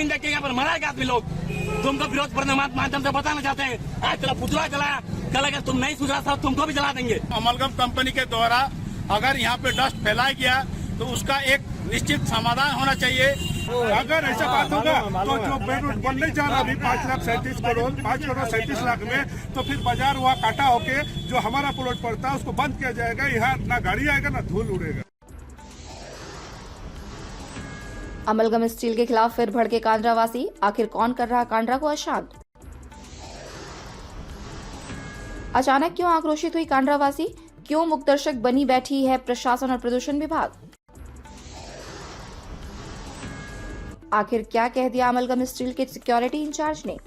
जमीन देख के यहाँ पर मराएगा आदमी लोग। तुमको विरोध प्रदर्शन माध्यम से बताना चाहते हैं, आज तेरा पुतला जलाया, कल अगर तुम नहीं सुधरा सब तुमको भी जला देंगे। अमलगम कंपनी के द्वारा अगर यहाँ पे डस्ट फैलाया गया तो उसका एक निश्चित समाधान होना चाहिए। अगर ऐसा बात होगा तो जो बेड बनने जा रहा अभी 5,37,37,37 में, तो फिर बाजार हुआ काटा होके जो हमारा प्लॉट पड़ता है उसको बंद किया जाएगा। यहाँ ना गाड़ी आएगा ना धूल उड़ेगा। अमलगम स्टील के खिलाफ फिर भड़के कांड्रावासी, आखिर कौन कर रहा कांड्रा को अशांत? अचानक क्यों आक्रोशित हुई कांड्रावासी? क्यों मुकदर्शक बनी बैठी है प्रशासन और प्रदूषण विभाग? आखिर क्या कह दिया अमलगम स्टील के सिक्योरिटी इंचार्ज ने?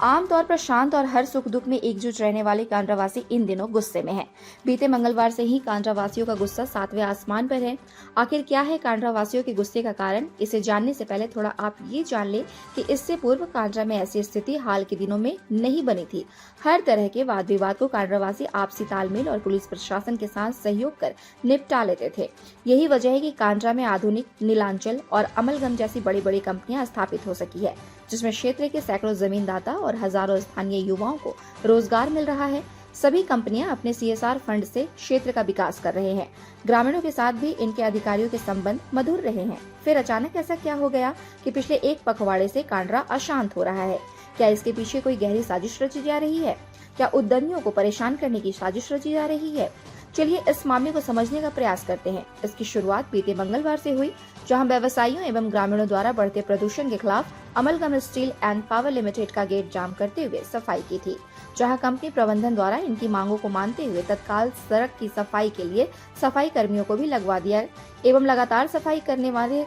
आमतौर पर शांत और हर सुख दुख में एकजुट रहने वाले कांड्रावासी इन दिनों गुस्से में हैं। बीते मंगलवार से ही कांड्रावासियों का गुस्सा 7वें आसमान पर है। आखिर क्या है कांड्रावासियों के गुस्से का कारण? इसे जानने से पहले थोड़ा आप ये जान ले कि इससे पूर्व कांड्रा में ऐसी स्थिति हाल के दिनों में नहीं बनी थी। हर तरह के वाद विवाद को कांड्रावासी आपसी तालमेल और पुलिस प्रशासन के साथ सहयोग कर निपटा लेते थे। यही वजह है कि कांड्रा में आधुनिक नीलांचल और अमलगम जैसी बड़ी बड़ी कंपनियां स्थापित हो सकी है, जिसमें क्षेत्र के सैकड़ों जमींदाता और हजारों स्थानीय युवाओं को रोजगार मिल रहा है। सभी कंपनियां अपने CSR फंड से क्षेत्र का विकास कर रहे हैं। ग्रामीणों के साथ भी इनके अधिकारियों के संबंध मधुर रहे हैं। फिर अचानक ऐसा क्या हो गया कि पिछले एक पखवाड़े से कांड्रा अशांत हो रहा है? क्या इसके पीछे कोई गहरी साजिश रची जा रही है? क्या उद्यमियों को परेशान करने की साजिश रची जा रही है? चलिए इस मामले को समझने का प्रयास करते हैं। इसकी शुरुआत बीते मंगलवार से हुई, जहां व्यवसायियों एवं ग्रामीणों द्वारा बढ़ते प्रदूषण के खिलाफ amalgam steel and power limited का गेट जाम करते हुए सफाई की थी। जहां कंपनी प्रबंधन द्वारा इनकी मांगों को मानते हुए तत्काल सड़क की सफाई के लिए सफाई कर्मियों को भी लगवा दिया एवं लगातार सफाई करने वाले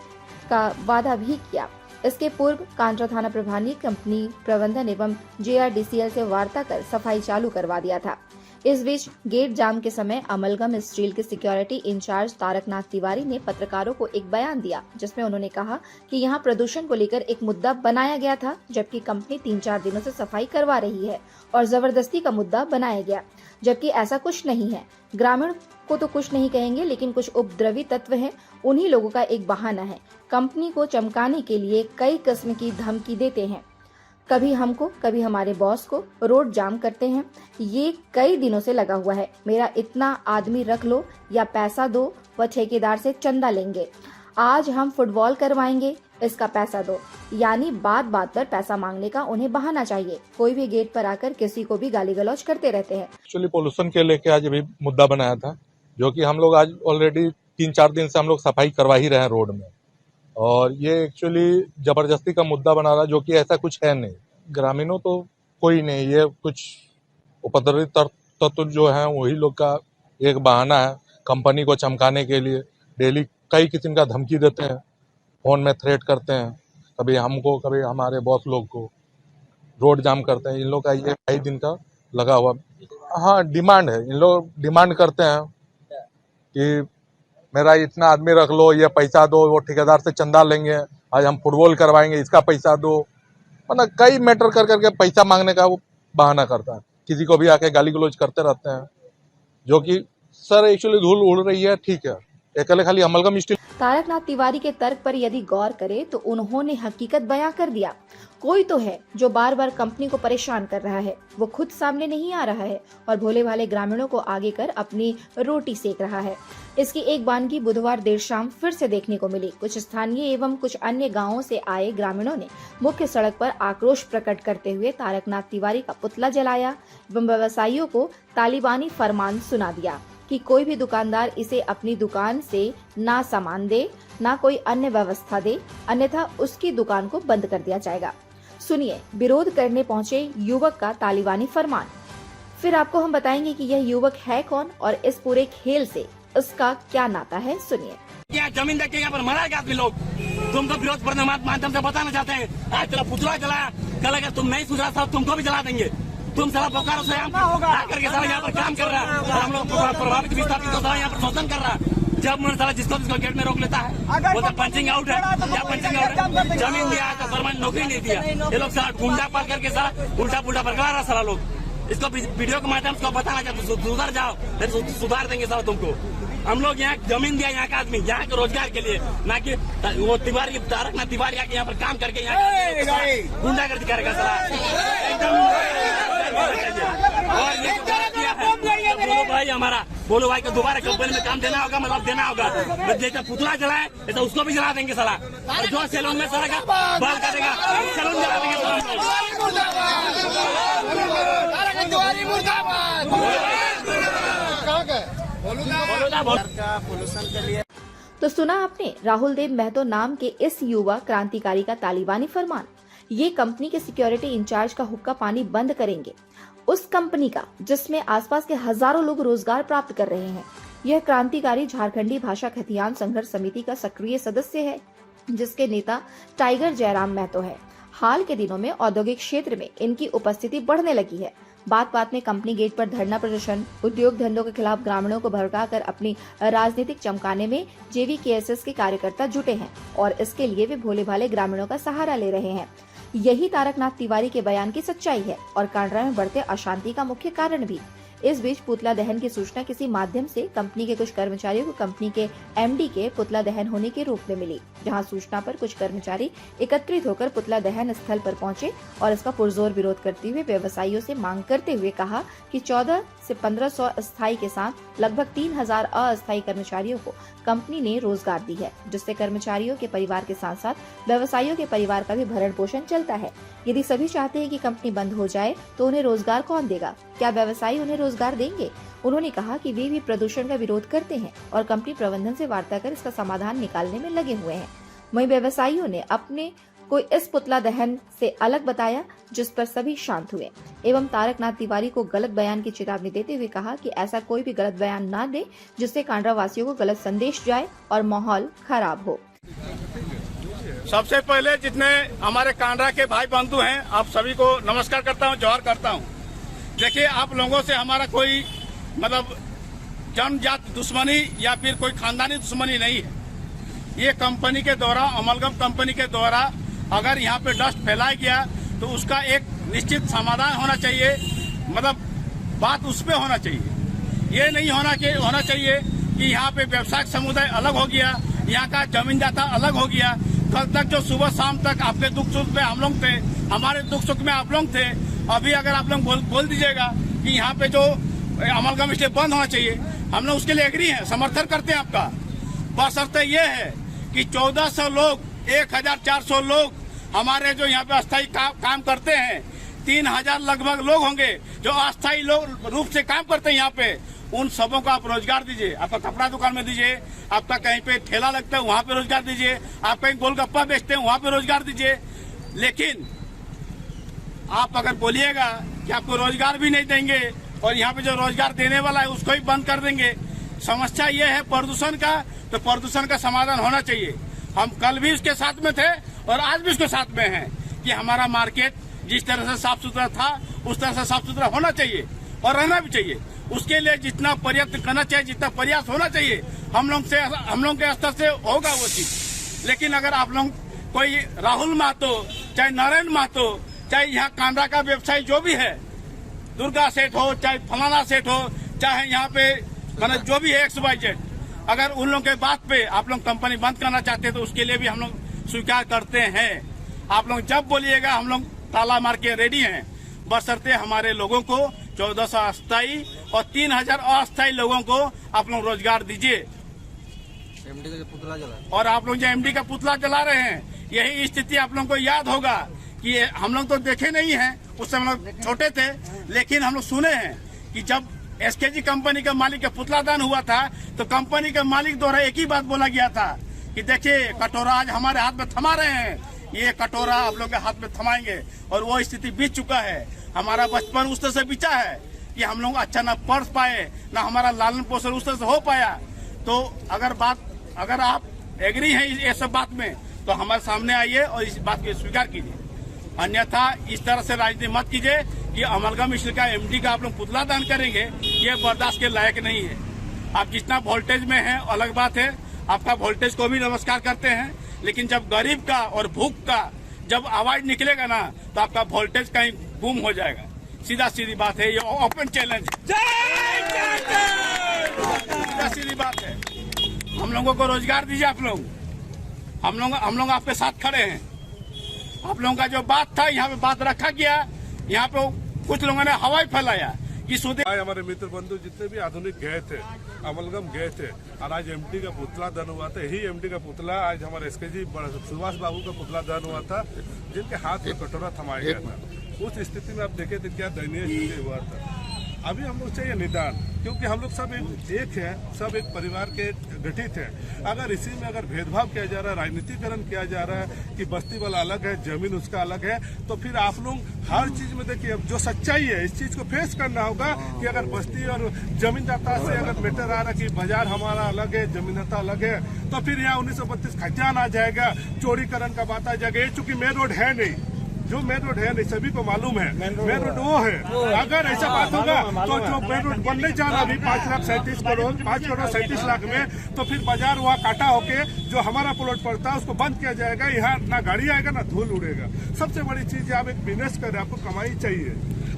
का वादा भी किया। इसके पूर्व कांड्रा थाना प्रभारी ने कंपनी प्रबंधन एवं JRDCL से वार्ता कर सफाई चालू करवा दिया था। इस बीच गेट जाम के समय अमलगम स्टील के सिक्योरिटी इंचार्ज तारकनाथ तिवारी ने पत्रकारों को एक बयान दिया, जिसमें उन्होंने कहा कि यहां प्रदूषण को लेकर एक मुद्दा बनाया गया था, जबकि कंपनी 3-4 दिनों से सफाई करवा रही है और जबरदस्ती का मुद्दा बनाया गया, जबकि ऐसा कुछ नहीं है। ग्रामीण को तो कुछ नहीं कहेंगे, लेकिन कुछ उपद्रवी तत्व हैं, उन्हीं लोगों का एक बहाना है। कंपनी को चमकाने के लिए कई किस्म की धमकी देते हैं, कभी हमको कभी हमारे बॉस को रोड जाम करते हैं। ये कई दिनों से लगा हुआ है। मेरा इतना आदमी रख लो या पैसा दो व ठेकेदार से चंदा लेंगे। आज हम फुटबॉल करवाएंगे, इसका पैसा दो। यानी बात बात पर पैसा मांगने का उन्हें बहाना चाहिए। कोई भी गेट पर आकर किसी को भी गाली गलौज करते रहते हैं। एक्चुअली पोल्यूशन के लेके आज अभी मुद्दा बनाया था, जो कि हम लोग आज ऑलरेडी 3-4 दिन से हम लोग सफाई करवा ही रहे हैं रोड में, और ये एक्चुअली जबरदस्ती का मुद्दा बना रहा, जो कि ऐसा कुछ है नहीं। ग्रामीणों तो कोई नहीं, ये कुछ उपद्रवी तत्व जो है वही लोग का एक बहाना है कंपनी को चमकाने के लिए। डेली कई किस्म का धमकी देते हैं, फोन में थ्रेट करते हैं, कभी हमको कभी हमारे बॉस लोग को, रोड जाम करते हैं। इन लोग का ये कई दिन का लगा हुआ। हाँ, डिमांड है, इन लोग डिमांड करते हैं कि मेरा इतना आदमी रख लो, ये पैसा दो, वो ठेकेदार से चंदा लेंगे, आज हम फुटबॉल करवाएंगे, इसका पैसा दो। मतलब कई मैटर कर करके पैसा मांगने का वो बहाना करता है। किसी को भी आके गाली गलौज करते रहते हैं, जो कि सर एक्चुअली धूल उड़ रही है, ठीक है, अकेले खाली अमलगम स्टील। तारकनाथ तिवारी के तर्क पर यदि गौर करे तो उन्होंने हकीकत बयां कर दिया। कोई तो है जो बार बार कंपनी को परेशान कर रहा है, वो खुद सामने नहीं आ रहा है और भोले भाले ग्रामीणों को आगे कर अपनी रोटी सेक रहा है। इसकी एक वानगी बुधवार देर शाम फिर से देखने को मिली। कुछ स्थानीय एवं कुछ अन्य गांवों से आए ग्रामीणों ने मुख्य सड़क पर आक्रोश प्रकट करते हुए तारकनाथ तिवारी का पुतला जलाया एवं व्यवसायियों को तालिबानी फरमान सुना दिया कि कोई भी दुकानदार इसे अपनी दुकान से ना सामान दे, ना कोई अन्य व्यवस्था दे, अन्यथा उसकी दुकान को बंद कर दिया जाएगा। सुनिए विरोध करने पहुंचे युवक का तालिबानी फरमान। फिर आपको हम बताएंगे कि यह युवक है कौन और इस पूरे खेल से उसका क्या नाता है। सुनिए। यहाँ जमीन देख के यहाँ पर मराएगा आदमी लोग। तुमको विरोध प्रदर्शन माध्यम से बताना चाहते हैं, आज तेरा पुतला जलाया, कल अगर तुम नहीं सुधरा सब तुमको भी जला देंगे। तुम सारा बोकारो से करके सारा यहाँ पर काम कर रहा है और हम लोग प्रभावित विस्थापित को सारा यहाँ पर शोषण कर रहा है। जब मुझे सारा जिसको गेट में रोक लेता है, वो तो पंचिंग आउट है या पंचिंग आउट है। जमीन दिया तो परमानेंट नौकरी नहीं दिया। ये लोग सारा गुंडा पाल करके सारा उल्टा पुल्टा बरकरार रहा सारा लोग। इसको वीडियो के माध्यम से बताना चाहते, सुधर जाओ, फिर सुधार देंगे साला तुमको। हम लोग यहाँ जमीन दिया, यहाँ का आदमी यहाँ के रोजगार के लिए, ना कि वो तिवारी तारक ना तिवारी आके यहाँ पर काम करके यहाँ गुंडागर्दी करेगा साला एकदम। और ये किया है बोलो भाई, हमारा बोलो भाई को दोबारा कंपनी में काम देना होगा, मतलब देना होगा। जैसा पुतला जलाए ऐसा उसको भी जला देंगे साला। और जो सैलून में सड़ेगा बाल काटेगा सैलून जला देंगे। तो सुना आपने राहुल देव महतो नाम के इस युवा क्रांतिकारी का तालिबानी फरमान। ये कंपनी के सिक्योरिटी इंचार्ज का हुक्का पानी बंद करेंगे, उस कंपनी का जिसमें आसपास के हजारों लोग रोजगार प्राप्त कर रहे हैं। यह क्रांतिकारी झारखंडी भाषा खतियान संघर्ष समिति का सक्रिय सदस्य है, जिसके नेता टाइगर जयराम महतो है। हाल के दिनों में औद्योगिक क्षेत्र में इनकी उपस्थिति बढ़ने लगी है। बात बात में कंपनी गेट पर धरना प्रदर्शन, उद्योग धंधों के खिलाफ ग्रामीणों को भड़काकर अपनी राजनीतिक चमकाने में JVKSS के कार्यकर्ता जुटे हैं और इसके लिए वे भोले भाले ग्रामीणों का सहारा ले रहे हैं। यही तारकनाथ तिवारी के बयान की सच्चाई है और कांडरा में बढ़ते अशांति का मुख्य कारण भी। इस बीच पुतला दहन की सूचना किसी माध्यम से कंपनी के कुछ कर्मचारियों को कंपनी के MD के पुतला दहन होने के रूप में मिली, जहां सूचना पर कुछ कर्मचारी एकत्रित होकर पुतला दहन स्थल पर पहुंचे और इसका पुरजोर विरोध करते हुए व्यवसायियों से मांग करते हुए कहा कि 14 से 1500 अस्थायी के साथ लगभग 3000 अस्थायी कर्मचारियों को कंपनी ने रोजगार दी है, जिससे कर्मचारियों के परिवार के साथ साथ व्यवसायियों के परिवार का भी भरण पोषण चलता है। यदि सभी चाहते हैं कि कंपनी बंद हो जाए तो उन्हें रोजगार कौन देगा? क्या व्यवसायी उन्हें रोजगार देंगे? उन्होंने कहा कि वे भी प्रदूषण का विरोध करते हैं और कंपनी प्रबंधन से वार्ता कर इसका समाधान निकालने में लगे हुए हैं। वहीं व्यवसायियों ने अपने को इस पुतला दहन से अलग बताया, जिस पर सभी शांत हुए एवं तारकनाथ तिवारी को गलत बयान की चेतावनी देते हुए कहा कि ऐसा कोई भी गलत बयान न दे जिससे कांडरा वासियों को गलत संदेश जाए और माहौल खराब हो। सबसे पहले जितने हमारे कांडरा के भाई बंधु हैं, आप सभी को नमस्कार करता हूं, जोहार करता हूं। देखिए, आप लोगों से हमारा कोई मतलब जनजात दुश्मनी या फिर कोई खानदानी दुश्मनी नहीं है। ये कंपनी के द्वारा, अमलगम कंपनी के द्वारा अगर यहाँ पे डस्ट फैलाया गया तो उसका एक निश्चित समाधान होना चाहिए, मतलब बात उस पे होना चाहिए। ये नहीं होना चाहिए कि यहाँ पे व्यवसायिक समुदाय अलग हो गया, यहाँ का जमीन जाता अलग हो गया। कल तक जो सुबह शाम तक आपके दुख सुख में हम लोग थे, हमारे दुख सुख में आप लोग थे। अभी अगर आप लोग बोल दीजिएगा कि यहाँ पे जो अमलगम इसलिए बंद होना चाहिए, हम लोग उसके लिए एग्री हैं, समर्थन करते हैं आपका। बशर्ते ये है कि 1400 लोग, 1400 लोग हमारे जो यहाँ पे अस्थायी काम करते हैं, 3000 लगभग लोग होंगे जो अस्थायी रूप से काम करते हैं यहाँ पे। उन सबों को आप रोजगार दीजिए। आपका कपड़ा दुकान में दीजिए, आपका कहीं पे ठेला लगता है वहाँ पे रोजगार दीजिए, आप कहीं गोलगप्पा बेचते हैं वहाँ पे रोजगार दीजिए। लेकिन आप अगर बोलिएगा कि आपको रोजगार भी नहीं देंगे और यहाँ पे जो रोजगार देने वाला है उसको ही बंद कर देंगे। समस्या ये है प्रदूषण का, तो प्रदूषण का समाधान होना चाहिए। हम कल भी उसके साथ में थे और आज भी उसके साथ में हैं कि हमारा मार्केट जिस तरह से साफ सुथरा था उस तरह से साफ सुथरा होना चाहिए और रहना भी चाहिए। उसके लिए जितना प्रयत्न करना चाहिए, जितना प्रयास होना चाहिए, हम लोग के स्तर से होगा वो चीज। लेकिन अगर आप लोग कोई राहुल महतो, चाहे नारायण महतो, चाहे यहाँ कांडरा का व्यवसायी जो भी है, दुर्गा सेठ हो, चाहे फलाना सेठ हो, चाहे यहाँ पे मतलब जो भी है XYZ, अगर उन लोगों के बात पे आप लोग कंपनी बंद करना चाहते हैं तो उसके लिए भी हम लोग स्वीकार करते हैं। आप लोग जब बोलिएगा हम लोग ताला मार के रेडी हैं, बशर्ते हमारे लोगों को 1400 अस्थायी और 3000 अस्थायी लोगों को आप लोग रोजगार दीजिए। MD का पुतला जला, और आप लोग जो MD का पुतला जला रहे हैं, यही स्थिति आप लोगों को याद होगा कि हम लोग तो देखे नहीं हैं, उस समय हम लोग छोटे थे, लेकिन हम लोग सुने हैं कि जब SKG कंपनी का मालिक का पुतला दान हुआ था तो कंपनी के मालिक द्वारा एक ही बात बोला गया था कि देखिए कटोरा आज हमारे हाथ में थमा रहे हैं, ये कटोरा आप लोग के हाथ में थमाएंगे। और वो स्थिति बीत चुका है। हमारा बचपन उस तरह से बीता है कि हम लोग अच्छा ना पढ़ पाए, ना हमारा लालन पोषण उस तरह से हो पाया। तो अगर आप एग्री हैं ये सब बात में तो हमारे सामने आइए और इस बात को स्वीकार कीजिए। अन्यथा इस तरह से राजनीति मत कीजिए कि अमलगम स्टील का MD का आप लोग पुतला दान करेंगे, ये बर्दाश्त के लायक नहीं है। आप जितना वोल्टेज में हैं अलग बात है, आपका वोल्टेज को भी नमस्कार करते हैं, लेकिन जब गरीब का और भूख का जब आवाज निकलेगा ना तो आपका वोल्टेज कहीं गुम हो जाएगा। सीधा सीधी बात है, ये ओपन चैलेंज। सीधा सीधी बात है। हम लोगों को रोजगार दीजिए आप लोग। हम लोग आपके साथ खड़े हैं। आप लोगों का जो बात था यहाँ पे बात रखा गया, यहाँ पे कुछ लोगों ने हवाई फैलाया कि हमारे मित्र बंधु जितने भी आधुनिक गए थे, अमलगम गए थे, और आज एमटी का पुतला दहन हुआ था। यही एमटी का पुतला आज हमारे एसकेजी सुभाष बाबू का पुतला दहन हुआ था, जिनके हाथ में कटोरा थमाया गया था। उस स्थिति में आप देखे थे क्या दयनीय स्थिति हुआ था। अभी हम लोग चाहिए निदान, क्योंकि हम लोग सब एक हैं, सब एक परिवार के गठित हैं। अगर इसी में अगर भेदभाव किया जा रहा है, राजनीतिकरण किया जा रहा है कि बस्ती वाला अलग है, जमीन उसका अलग है, तो फिर आप लोग हर चीज में देखिए, अब जो सच्चाई है इस चीज को फेस करना होगा कि अगर बस्ती और जमीनदाता से अगर मैटर आ रहा कि बाजार हमारा अलग है, जमीनदाता अलग है, तो फिर यहाँ 1932 खजान आ जाएगा, चोरीकरण का बात आ जाएगा। ये चूंकि मेन रोड है नहीं, जो मेन रोड है नहीं सभी को मालूम है, मेन रोड वो है। अगर ऐसा बात होगा तो जो मेन रोड बनने जा रहा अभी 5,37,00,000 में, तो फिर बाजार वहाँ काटा होके जो हमारा प्लॉट पड़ता है उसको बंद किया जाएगा। यहाँ ना गाड़ी आएगा ना धूल उड़ेगा। सबसे बड़ी चीज आप एक बिजनेस करें, आपको कमाई चाहिए।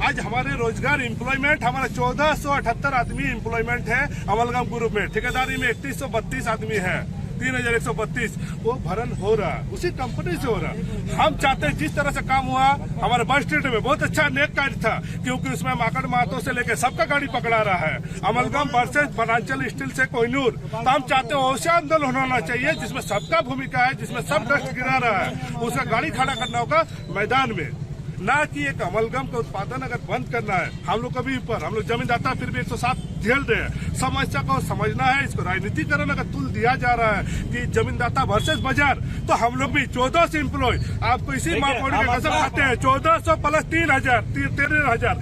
आज हमारे रोजगार एम्प्लॉयमेंट हमारा 1478 आदमी एम्प्लॉयमेंट है अमलगम ग्रुप में। ठेकेदारी में 3132 आदमी है, 3132 वो भरण हो रहा है, उसी कंपनी से हो रहा है। हम चाहते हैं जिस तरह से काम हुआ हमारे बस स्टैंड में, बहुत अच्छा नेक कार्य था, क्योंकि उसमें माकड़ महतो से लेकर सबका गाड़ी पकड़ा रहा है। अमलगम वर्सेस वनांचल स्टील से कोहिनूर, तो हम चाहते हैं वैसे आंदोलन होना चाहिए जिसमें सबका भूमिका है, जिसमें सब डस्ट गिरा रहा है, उसका गाड़ी खड़ा करना होगा मैदान में, ना कि एक अमलगम का उत्पादन अगर बंद करना है। हम लोग कभी ऊपर, हम लोग जमीनदाता फिर भी 107 झेल रहे हैं। समस्या को समझना है, इसको राजनीतिकरण अगर तुल दिया जा रहा है कि जमीनदाता वर्सेस बाजार, तो हम लोग भी 1400 एम्प्लॉय आपको इसी मापौड़ी का कसम खाते हैं। 1400 प्लस 3000 13,000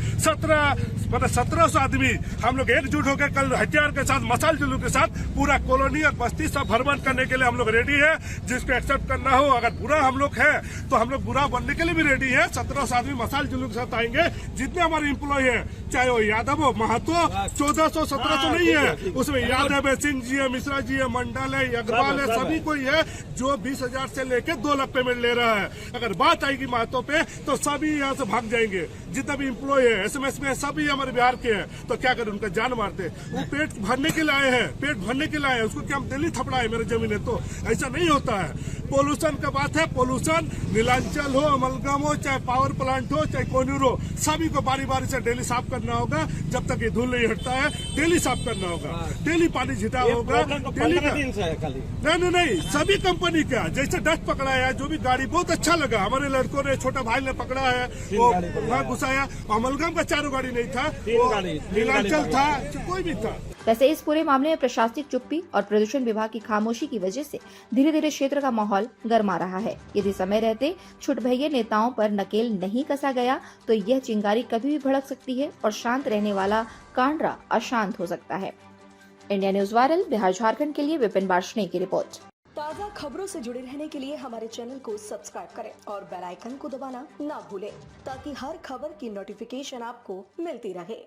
1700 आदमी हम लोग एकजुट होकर कल हथियार के साथ, मसाल जुलूस के साथ पूरा कॉलोनी और बस्ती सब भ्रमण करने के लिए हम लोग रेडी है। जिसको एक्सेप्ट करना हो, अगर बुरा हम लोग है तो हम लोग बुरा बनने के लिए भी रेडी है। 1700 आदमी मसाल जुलूस के साथ आएंगे। जितने हमारे एम्प्लॉय है, चाहे वो यादव हो, महतो, 1400 1700 नहीं है, उसमें यादव है, सिंह जी है, मिश्रा जी है, मंडल है, अग्रवाल है, सभी कोई है जो 20,000 से लेकर 2 लाख पेमेंट ले रहा है। अगर बात आएगी महतो पे तो सभी यहाँ से भाग जाएंगे। जितना भी एम्प्लॉय है एसएमएस में सभी हमारे बिहार के हैं, तो क्या करें, उनका जान मारते। वो पेट भरने के लिए आए हैं, पेट भरने के लिए आए हैं, उसको क्या हम दिल्ली थपड़ा है मेरे जमीन है, तो ऐसा नहीं होता है। पोल्यूशन का बात है, पोल्यूशन नीलांचल हो, अमलगम हो, चाहे पावर प्लांट हो, चाहे कोहिनूर हो, सभी को बारी बारी से डेली साफ करना होगा। जब तक ये धूल नहीं हटता है डेली साफ करना होगा, डेली पानी छिटा होगा, डेली नहीं सभी कंपनी का। जैसे डस्ट पकड़ा है, जो भी गाड़ी बहुत अच्छा लगा, हमारे लड़कों ने, छोटा भाई ने पकड़ा है, वो वहाँ घुसाया। अमलगम का 4 गाड़ी नहीं था, नीलांचल था, कोई भी था। वैसे इस पूरे मामले में प्रशासनिक चुप्पी और प्रदूषण विभाग की खामोशी की वजह से धीरे धीरे क्षेत्र का माहौल गर्मा रहा है। यदि समय रहते छुटभैये नेताओं पर नकेल नहीं कसा गया तो यह चिंगारी कभी भी भड़क सकती है और शांत रहने वाला कांडरा अशांत हो सकता है। India news viral, Bihar Jharkhand के लिए विपिन वार्ष्णेय की रिपोर्ट। ताज़ा खबरों से जुड़े रहने के लिए हमारे चैनल को सब्सक्राइब करें और बेल आइकन को दबाना ना भूलें, ताकि हर खबर की नोटिफिकेशन आपको मिलती रहे।